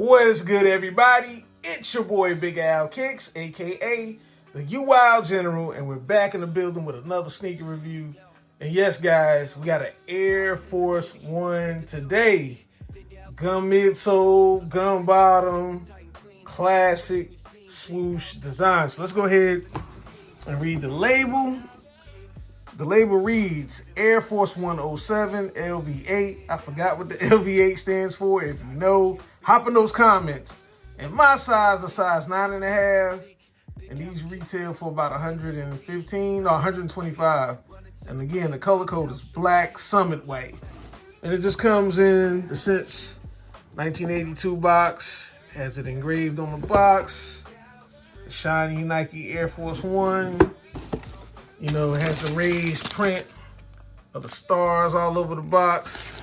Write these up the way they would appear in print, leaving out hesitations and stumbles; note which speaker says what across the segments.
Speaker 1: What is good, everybody? It's your boy Big Al Kicks, aka the UL General, and we're back in the building with another sneaker review. And yes, guys, we got an Air Force One today. Gum midsole, gum bottom, classic swoosh design. So let's go ahead and read the label. The label reads Air Force 107 LV8. I forgot what the LV8 stands for. If you know, hop in those comments. And my size is size 9.5. And these retail for about 115 or 125. And again, the color code is black summit white. And it just comes in the Since 1982 box. Has it engraved on the box. The shiny Nike Air Force One. You know, it has the raised print of the stars all over the box.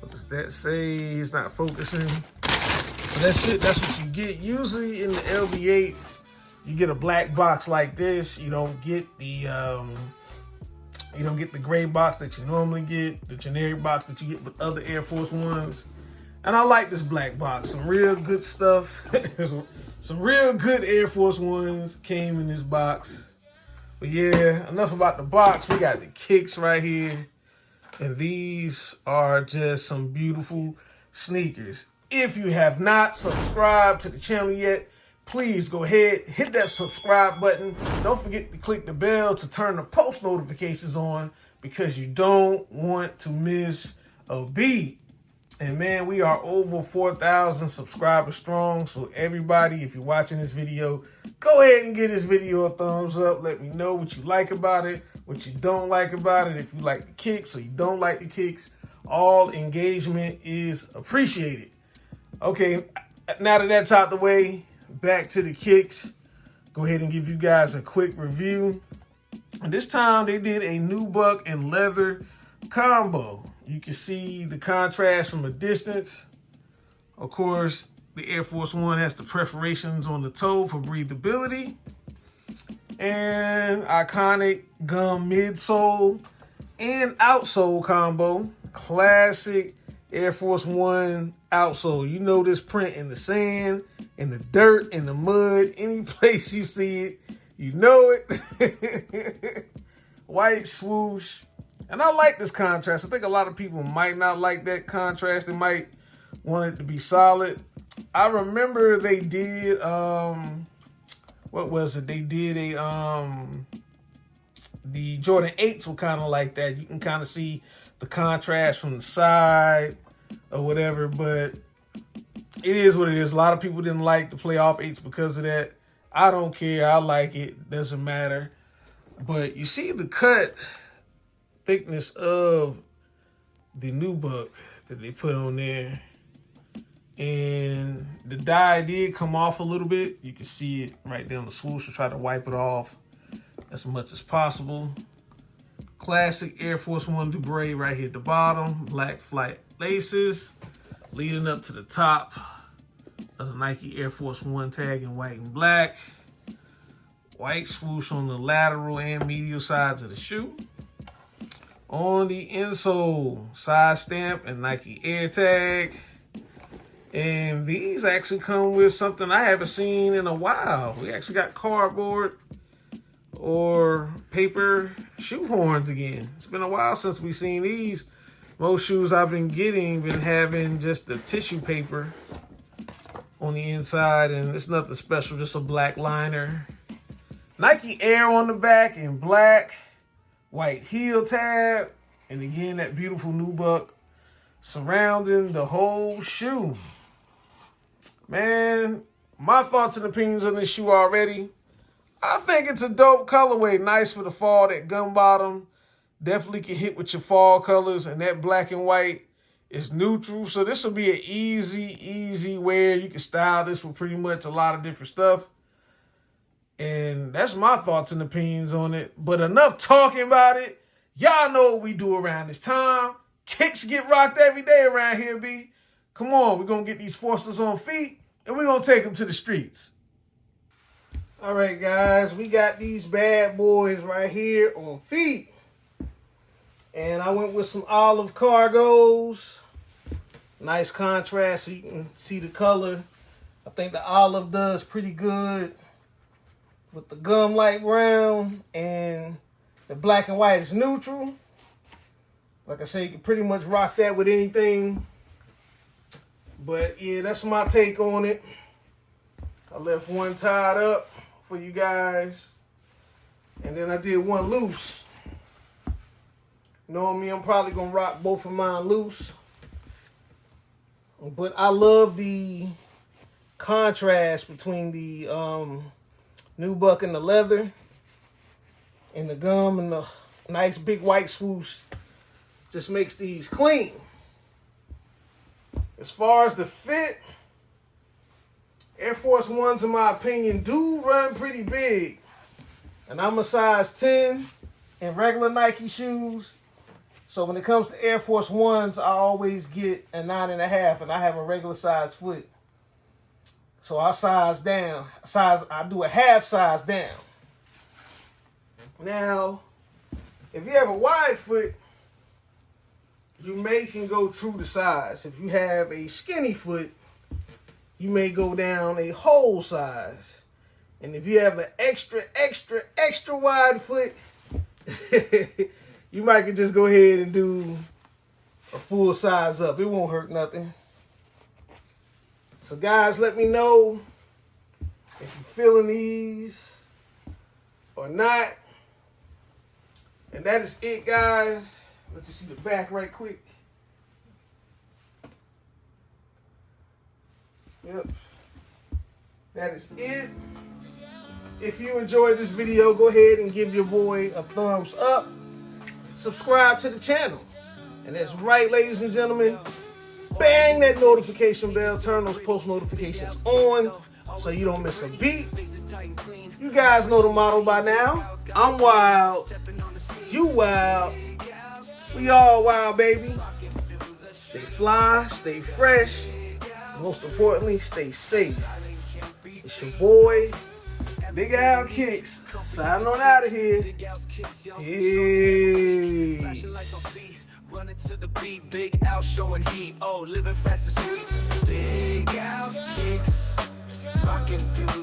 Speaker 1: What does that say? It's not focusing. But that's it. That's what you get. Usually in the LV8s, you get a black box like this. You don't get the gray box that you normally get, the generic box that you get with other Air Force Ones. And I like this black box. Some real good stuff. Some real good Air Force Ones came in this box. But yeah, enough about the box. We got the kicks right here. And these are just some beautiful sneakers. If you have not subscribed to the channel yet, please go ahead, hit that subscribe button. Don't forget to click the bell to turn the post notifications on because you don't want to miss a beat. And man, we are over 4,000 subscribers strong. So everybody, if you're watching this video, go ahead and give this video a thumbs up. Let me know what you like about it, what you don't like about it. If you like the kicks or you don't like the kicks, all engagement is appreciated. Okay, now that that's out the way, back to the kicks. Go ahead and give you guys a quick review. And this time they did a nubuck and leather combo. You can see the contrast from a distance. Of course, the Air Force One has the perforations on the toe for breathability. And iconic gum midsole and outsole combo. Classic Air Force One outsole. You know this print in the sand, in the dirt, in the mud, any place you see it, you know it. White swoosh. And I like this contrast. I think a lot of people might not like that contrast. They might want it to be solid. I remember they did, what was it? They did the Jordan 8s were kind of like that. You can kind of see the contrast from the side or whatever, but it is what it is. A lot of people didn't like the playoff 8s because of that. I don't care. I like it. Doesn't matter. But you see the cut thickness of the nubuck that they put on there, and the dye did come off a little bit. You can see it right there on the swoosh. I try to wipe it off as much as possible. Classic Air Force One Dubray right here at the bottom. Black flight laces leading up to the top of the Nike Air Force One tag in white and black. White swoosh on the lateral and medial sides of the shoe. On the insole, side stamp and Nike Air tag. And these actually come with something I haven't seen in a while. We actually got cardboard or paper shoe horns again. It's been a while since we've seen these. Most shoes I've been getting been having just the tissue paper on the inside, and it's nothing special, just a black liner. Nike Air on the back in black. White heel tab, and again, that beautiful nubuck surrounding the whole shoe. Man, my thoughts and opinions on this shoe already. I think it's a dope colorway. Nice for the fall, that gum bottom. Definitely can hit with your fall colors, and that black and white is neutral. So this will be an easy wear. You can style this with pretty much a lot of different stuff. And that's my thoughts and opinions on it. But enough talking about it. Y'all know what we do around this time. Kicks get rocked every day around here, B. Come on, we're going to get these forces on feet, and we're going to take them to the streets. All right, guys, we got these bad boys right here on feet. And I went with some olive cargos. Nice contrast so you can see the color. I think the olive does pretty good with the gum light brown, and the black and white is neutral. Like I say, you can pretty much rock that with anything. But yeah, that's my take on it. I left one tied up for you guys, and then I did one loose. Knowing me, I'm probably gonna rock both of mine loose. But I love the contrast between the nubuck and the leather, and the gum and the nice big white swoosh. Just makes these clean. As far as the fit, Air Force Ones, in my opinion, do run pretty big. And I'm a size 10 in regular Nike shoes. So when it comes to Air Force Ones, I always get a 9.5, and I have a regular size foot. So I size down. I do a half size down. Now, if you have a wide foot, you can go true to size. If you have a skinny foot, you may go down a whole size. And if you have an extra wide foot, you might just go ahead and do a full size up. It won't hurt nothing. So guys, let me know if you're feeling these or not. And that is it, guys. Let you see the back right quick. Yep. That is it. If you enjoyed this video, go ahead and give your boy a thumbs up. Subscribe to the channel. And that's right, ladies and gentlemen. Bang that notification bell. Turn those post notifications on so you don't miss a beat. You guys know the motto by now. I'm wild. You wild. We all wild, baby. Stay fly, stay fresh. Most importantly, stay safe. It's your boy, Big Al Kicks, signing on out of here. Peace. Running to the beat, Big Al showing heat. Oh, living fast and sweet. Big Al's Kicks, rocking through